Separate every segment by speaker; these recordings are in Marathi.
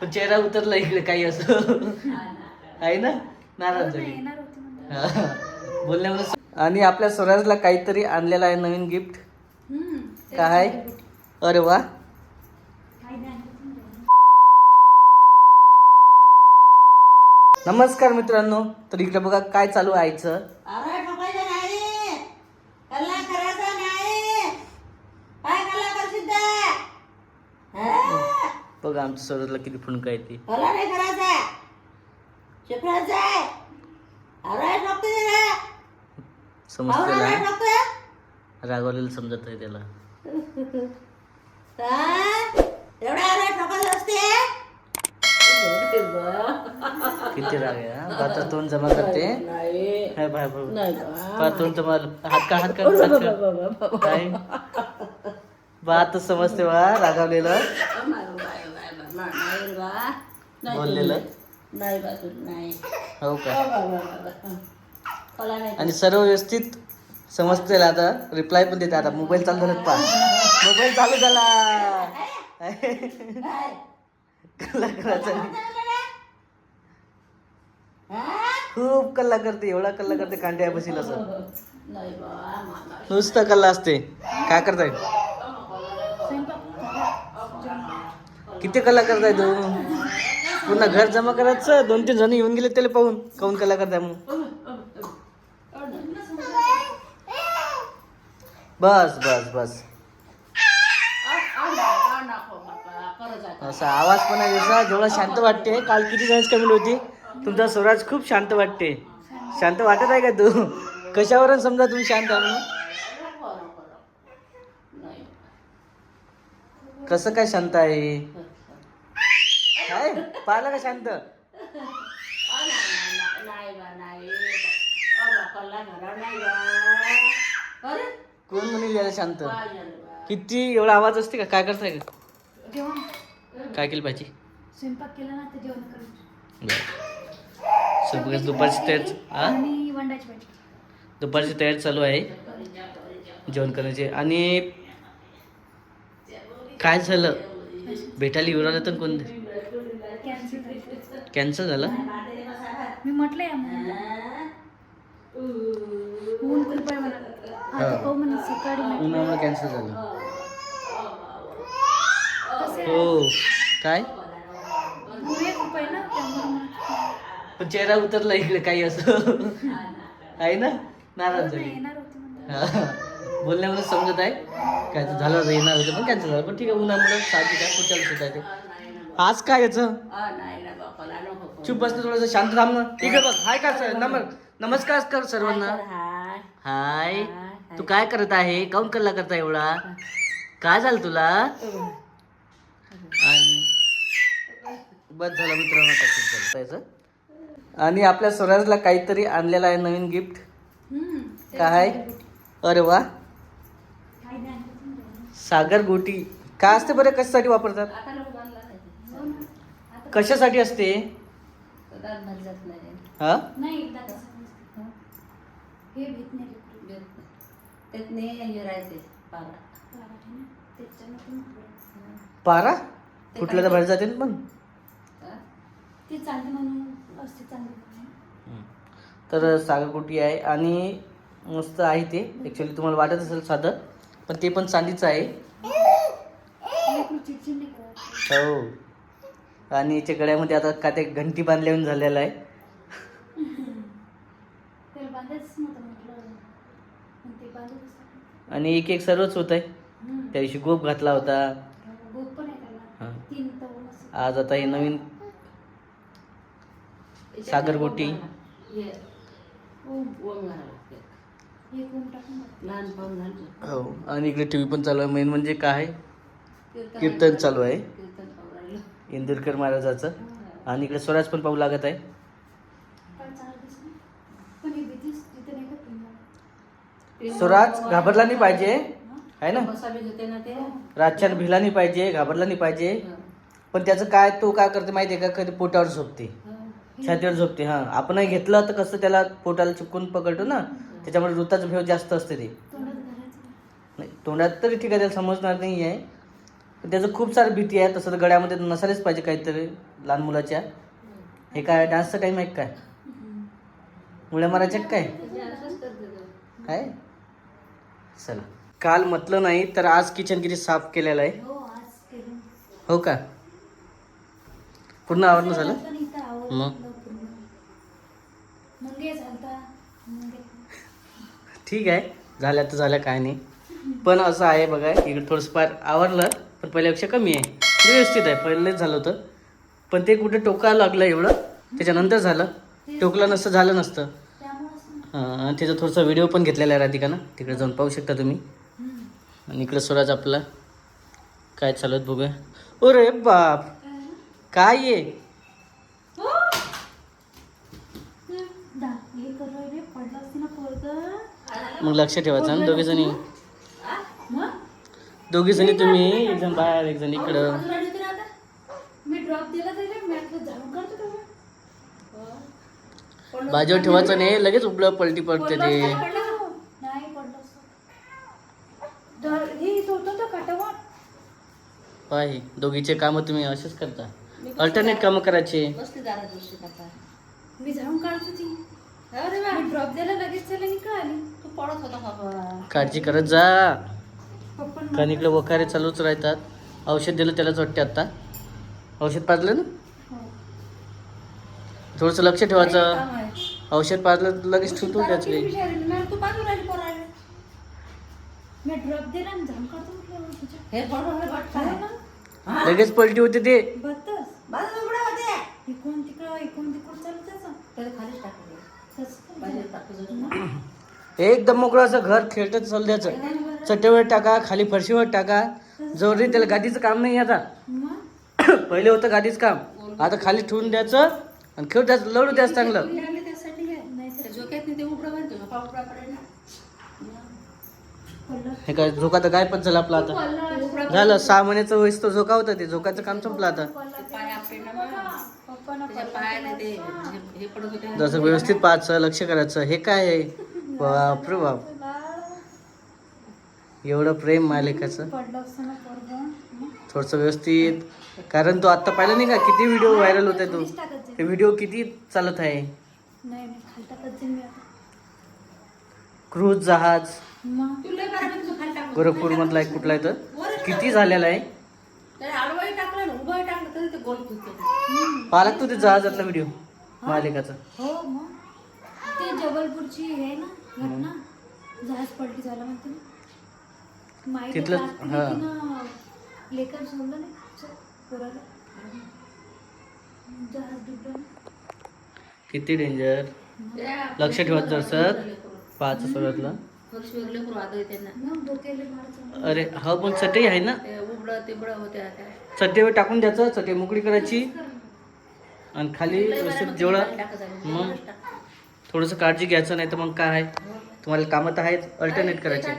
Speaker 1: पण चेहरा उतरला इकडे काही असं आहे ना, नाराज झाली बोलण्यामध्ये. आणि आपल्या स्वराजला काहीतरी आणलेलं आहे नवीन गिफ्ट. काय? अरे वा. नमस्कार मित्रांनो, तर इकडे बघा काय चालू आहेचं. बघा आमच्या स्वराजला किती फुणका येते. समजते, रागवलेलं समजत आहे त्याला. किती राग आहे. आता तोंड जमा करते. तोंड जमा, हात का काय बात समजते वा. रागावलेलं बोललेलं हो का. आणि सर्व व्यवस्थित समजते. आता रिप्लाय पण देते. आता मोबाईल चालू झाला पा. मोबाईल चालू झाला. कल्ला करायचा खूप कल्ला करते. एवढा कल्ला करते कांड्या बसील असं. नुसतं कल्ला असते. काय करताय? किती कल्ला करताय तू? पुन्हा घर जमा करायचं. 2-3 जण येऊन गेले त्याला पाहून. काऊन कल्ला करताय मग? बस बस बस. असा आवाज पण आहे जसा. जेवढा शांत वाटते. काल किती जणांची कमेंट होती, तुमचा स्वराज खूप शांत वाटते. शांत वाटत आहे का तू? कशावरून समजा तुम्ही शांत आहे म्हणून? कसं काय शांत आहे? काय पाहिलं का शांत? कोण म्हणेल याला शांत? किती एवढा आवाज असते का? काय करताय का? काय केली पाहिजे?
Speaker 2: स्वयंपाक केला ना, तर जेवण करून
Speaker 1: स्वयंपाक दुपारची तयारी.
Speaker 2: आणि वंडाची भाजी.
Speaker 1: दुपारची तयारी चालू आहे जेवण करण्याची. आणि काय झालं, भेटायला येऊ राहिलं तर कोण कॅन्सल झालं?
Speaker 2: मी म्हटलंय ऊन खूप आहे मला. आता पाहू म्हणा सकाळी.
Speaker 1: उन्हामुळे कॅन्सल झालं. हो काय?
Speaker 2: खूप आहे ना, त्यामुळे
Speaker 1: पण चेहरा उतरला इकडे काही असं आहे ना, नाराज झाली. बोलण्यामध्ये समजत आहे काय तर झालं होतं. येणार होतं पण कॅन्सल झालं. पण ठीक आहे, उन्हामुळे साहजिक आहे. पुढच्या लक्षात आहे ते. आज काय याचं चुप बसतं, थोडंसं शांत थांब ना. इकडे बघ. हाय का सर? नमस्कार कर सर्वांना. हाय. तू काय करत आहे? काऊन कल्ला करता एवढा? काय झालं तुला? आणि बस झालं मित्रांनो. आणि आपल्या स्वराजला काहीतरी आणलेलं आहे नवीन गिफ्ट. काय? अरे वा. सागर गोटी. काय असते बरं? कशासाठी वापरतात? कशासाठी असते? हा? पारा कुठल्या तर बाहेर जाते ना. पण तर सागरगोटी आहे आणि मस्त आहे ते. ॲक्च्युली तुम्हाला वाटत असेल साधं, पण ते पण चांदीचं आहे. हो. आणि याच्या गळ्यामध्ये आता काय ते घंटी बांधल्यावर झालेलं आहे. आणि एक सर्वच होत आहे. त्या दिवशी गोप घातला होता. आज आता हे नवीन सागरगोटी. हो. आणि इकडे टीव्ही पण चालू आहे. मेन म्हणजे काय, कीर्तन चालू आहे इंदुरकर महाराजाचं. आणि इकडे स्वराज पण पाहू लागत आहे. स्वराज घाबरला नाही पाहिजे आहे ना. रातच्यान भिला नाही पाहिजे, घाबरला नाही पाहिजे. पण त्याचं काय, तो काय करते माहिती आहे का? कधी पोटावर झोपते, छातीवर झोपते. हां, आपणही घेतलं तर कसं त्याला पोटाला चिपकून पकडतो ना, त्याच्यामुळे ऋताचं भेव जास्त असते. ते नाही तोंडात तरी ठीक आहे, त्याला समजणार नाही आहे. त्याचं खूप सारी भीती आहे. तसं तर गळ्यामध्ये नसायलाच पाहिजे काहीतरी लहान मुलाच्या. हे काय डान्सचा टाइम आहे काय? मुळे मारायच्या काय काय? चला, काल म्हटलं नाही तर आज किचन किती साफ केलेलं आहे.
Speaker 2: हो आज केलं.
Speaker 1: हो का? पूर्ण आवडणं झालं?
Speaker 2: पण इथं आवडलं
Speaker 1: मग?
Speaker 2: पूर्ण. मुंगे झालता मुंगे.
Speaker 1: ठीक आहे, झाल्या तर झाल्या, काय नाही. पण असं आहे बघा, इकडे थोडंसं फार आवरलं पण पहिल्यापेक्षा कमी आहे. म्हणजे व्यवस्थित आहे, पहिलेच झालं होतं पण ते कुठे टोकायला लागलं एवढं, त्याच्यानंतर झालं. टोकलं नसतं झालं नसतं.
Speaker 2: त्यामुळेच
Speaker 1: आणि त्याचा थोडासा व्हिडिओ पण घेतलेला आहे राधिकानं, तिकडे जाऊन पाहू शकता तुम्ही. आणि इकडं स्वराज आपला काय चालत बघूया. अरे बाप, काय आहे?
Speaker 2: हे करू रे पडलं असते ना पोरगं.
Speaker 1: मग लक्ष ठेवायचं ना दोघी जणी.
Speaker 2: मग
Speaker 1: दोघी जणी तुम्ही, एक जण बाहेर एक जण इकडं.
Speaker 2: मी ड्रॉप दिला तरी मी आपलं झाडून काढतो तेव्हा.
Speaker 1: बाजूवर ठेवायचं नाही, लगेच उपलं पलटी पडते ते.
Speaker 2: नाही पडलं असतं. हे होतं तर कटावर.
Speaker 1: पाय दोघीचे कामं तुम्ही असेच करता, अल्टरनेट कामं करायचे.
Speaker 2: मी झाडून काढत होती. मी ड्रॉप द्यायला लगेच त्याला निघाली. तू पडत होता बाबा.
Speaker 1: काळजी करत जा,
Speaker 2: पप्पा
Speaker 1: कारण इकडे वखारे चालूच राहतात. औषध दिलं त्यालाच वाटते आता. औषध पाजलं ना, थोडंसं लक्ष ठेवायचं. औषध पाजलं तर लगेच ठुटून द्यायचं.
Speaker 2: मी ड्रॉप दिला आणि झाडून काढतो म्हटलं.
Speaker 1: लगेच पलटी होते ते.
Speaker 2: बत्तस इकडून तिकडं चालत
Speaker 1: एकदम मोकळं असं घर खेळत चालू द्यायचं. चटईवर टाका, खाली फरशीवर टाका. जवळ त्याला गादीचं काम नाही आता.
Speaker 2: मग
Speaker 1: पहिले होतं गादीचं काम, आता खाली ठेवून द्यायचं आणि खेळ द्यायचं, लढू द्यायचं चांगलं. हे काय झोका तर गायबच झाला आपला आता. झालं 6 महिन्याचं वयस तो झोका होता, ते झोकाचं काम संपलं आता. जसं व्यवस्थित पाहायचं, लक्ष करायचं. हे काय आहे? बाप रे बाप, एवढं प्रेम मालिकाचं.
Speaker 2: पडलं असताना पोरगं.
Speaker 1: थोडंसं व्यवस्थित, कारण तो आत्ता पाहिलं नाही का किती व्हिडिओ व्हायरल होत आहे. तो ते व्हिडिओ किती चालत आहे.
Speaker 2: नाही खाली टाकत जाईन मी आता.
Speaker 1: क्रूझ जहाज
Speaker 2: मग
Speaker 1: गोरखपूर मधला एक कुठला आहे तर किती झालेला आहे. पाहा लागतो ते जहाजातला व्हिडिओ मालिकाचा.
Speaker 2: हो मग ते जबलपूरची हे ना घटना, जहाज पलटी झाला म्हणते ना. माहिती
Speaker 1: तिथलं- हा.
Speaker 2: लेकर सोडलं नाही पोराला. जहाज डुबलं.
Speaker 1: किती डेंजर. लक्ष ठेवत जरसं पाहायचं सगळ्यातलं.
Speaker 2: मग डोक्याला मारायचं.
Speaker 1: अरे हो, पण चटई आहे ना, चटईवर टाकून द्यायचं. चटई मोकळी करायची आणि खाली व्यवस्थित जेवढं. मग थोडंसं काळजी घ्यायचं, नाही तर मग काय आहे, तुम्हाला कामं तर आहेत, अल्टरनेट करायचे.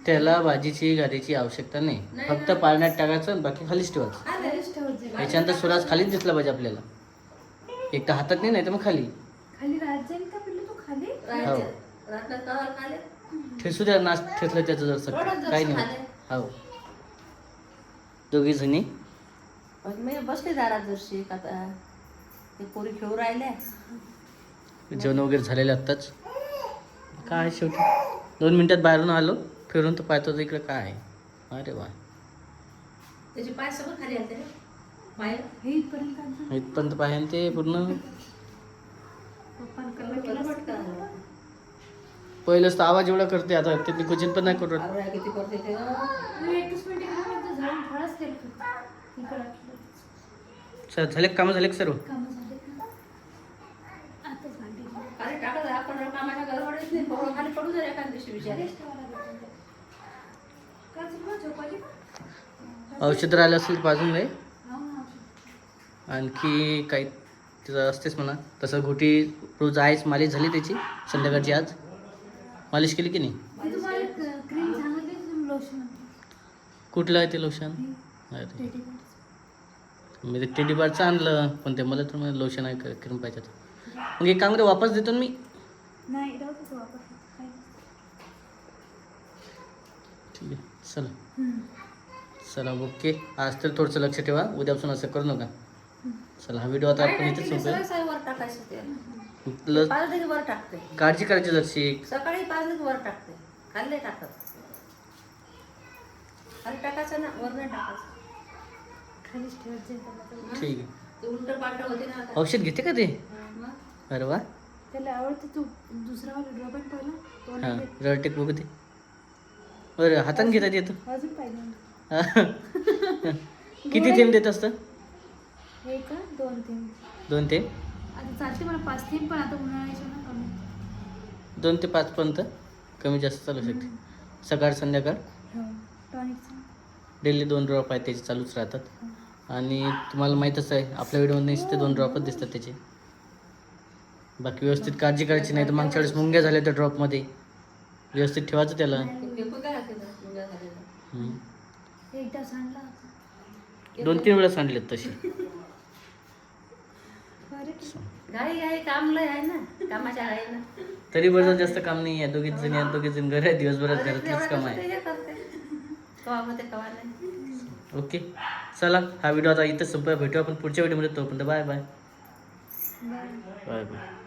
Speaker 1: त्याला भाजीची गाडीची आवश्यकता नाही, फक्त पाळण्यात टाकायचं आणि बाकी खालीच ठेवायचं. याच्यानंतर सुराज खालीच दिसला पाहिजे आपल्याला. एक तर हातात नाही, तर मग खाली.
Speaker 2: खाली राहत जाईल का पिल्लू तू खाली?
Speaker 1: हो, ठेसू द्या. नाच ठेसलं त्याचं जर काही नाही. हो, दोघी जणी
Speaker 3: बसले दारात जरशी आता ते पोरी खेळू राहिल्या.
Speaker 1: जेवण वगैरे झालेलं आत्ताच. काय शेवटी 2 मिनिटात बाहेरून आलो फिरून, तर पाहतो तर इकडे काय आहे. अरे वा,
Speaker 3: त्याचे पाय सगळं खाली आले रे पाय.
Speaker 2: हे इथपर्यंत आणलं.
Speaker 1: इथपर्यंत पाहिजे ते पूर्ण.
Speaker 2: पप्पानं कल्ला केला वाटतं.
Speaker 1: पहिलंच तर आवाज एवढा करते, आता ते क्वचित पण नाही करू.
Speaker 3: किती करते ते.
Speaker 2: मी 21 मिनिटं गेल्यानंतर झाडून फळाच केलं होतं. इकडं आपलं
Speaker 1: झाले कामं, झाले सर्व.
Speaker 2: कामं झाले का? आताच भांडी घेऊन.
Speaker 3: खाली टाकत आहे आपण कामाच्या गडबडीत नाही. पोरं खाली पडू जर एखाद दिवशी विचारे.
Speaker 2: काय झालं? झोपाली का?
Speaker 1: औषध राहिलं असेल तर पाजून नाही.
Speaker 2: हो ना.
Speaker 1: आणखी काही तिचं असतेच म्हणा. तसं घोटी रोज आहेच. मालिश झाली त्याची संध्याकाळची. आज मालिश केली की नाही?
Speaker 2: मी तुम्हाला क्रीम सांगितली, तुम्ही लोशन
Speaker 1: कुठलं आहे ते लोशन? अरे, मी ते टेडी बारचं आणलं, पण ते मला तर मला लोशन आहे, क्रीम पाहिजे. मग एक काम करे, वापस देतो ना मी.
Speaker 2: नाही राहू तसं वापस.
Speaker 1: ठीक आहे चला. चला ओके. आज तर थोडंसं लक्ष ठेवा, उद्यापासून असं करू नका. चला हा व्हिडिओ आता आपण इथेच संपूया.
Speaker 3: सगळं वर टाकायचं ते
Speaker 1: ल-
Speaker 3: 5 लगे वर टाकते.
Speaker 1: काळजी करायची जरशी.
Speaker 3: सकाळी 5 लगे वर टाकते. खाल्ले टाकत खाली टाकायचं ना, वर नाही टाकायचं.
Speaker 2: खालीच ठेवायचं त्याला.
Speaker 1: ठीक आहे.
Speaker 3: ते उलट पालट होते ना आता.
Speaker 1: औषध घेते का ते?
Speaker 3: मग
Speaker 1: अरे वा.
Speaker 2: त्याला आवडतं. तू दुसरा वाला ड्रॉप पहिला तो
Speaker 1: हां
Speaker 2: नाही घेत.
Speaker 1: रडटेक बघू ते. बरं हाताने घेतात येतं.
Speaker 2: अजून पाहिजे.
Speaker 1: किती थेंब देत असतं?
Speaker 2: हे का 2-3
Speaker 1: 2 ते
Speaker 2: आता चालते मला 5-3, पण आता उन्हाळ्याच्या ना कमी.
Speaker 1: 2 ते 5 पर्यंत कमी जास्त चालू शकते. सकाळ संध्याकाळ
Speaker 2: हो टॉनिकचं.
Speaker 1: डेली 2 ड्रॉप आहेत त्याचे चालूच राहतात. आणि तुम्हाला माहीतच आहे आपल्या व्हिडिओमध्ये नुसते 2 ड्रॉपच दिसतात त्याचे. बाकी व्यवस्थित काळजी करायची नाही तर मागच्या वेळेस मुंग्या झाल्या त्या ड्रॉपमध्ये. व्यवस्थित ठेवायचं त्याला.
Speaker 3: ते पेपर काय लागते ना, मुंग्या झालेला.
Speaker 1: हम्म.
Speaker 2: एकदा सांडला
Speaker 1: 2-3 वेळा सांडलेत तसे.
Speaker 2: बरं.
Speaker 3: घाई काम लय आहे ना, कामाच्या आहे ना.
Speaker 1: तरी बरं जास्त काम नाही आहे. दोघीच जण आहेत, दोघीच जण घर आहे, दिवसभरात घरातलीच काम आहे.
Speaker 3: हे करते कवा होते कवा नाही.
Speaker 1: ओके चला हा व्हिडिओ आता इथं संपूया. भेटू आपण पुढच्या व्हिडिओमध्ये. तोपर्यंत bye bye.
Speaker 2: Bye.
Speaker 1: Bye bye.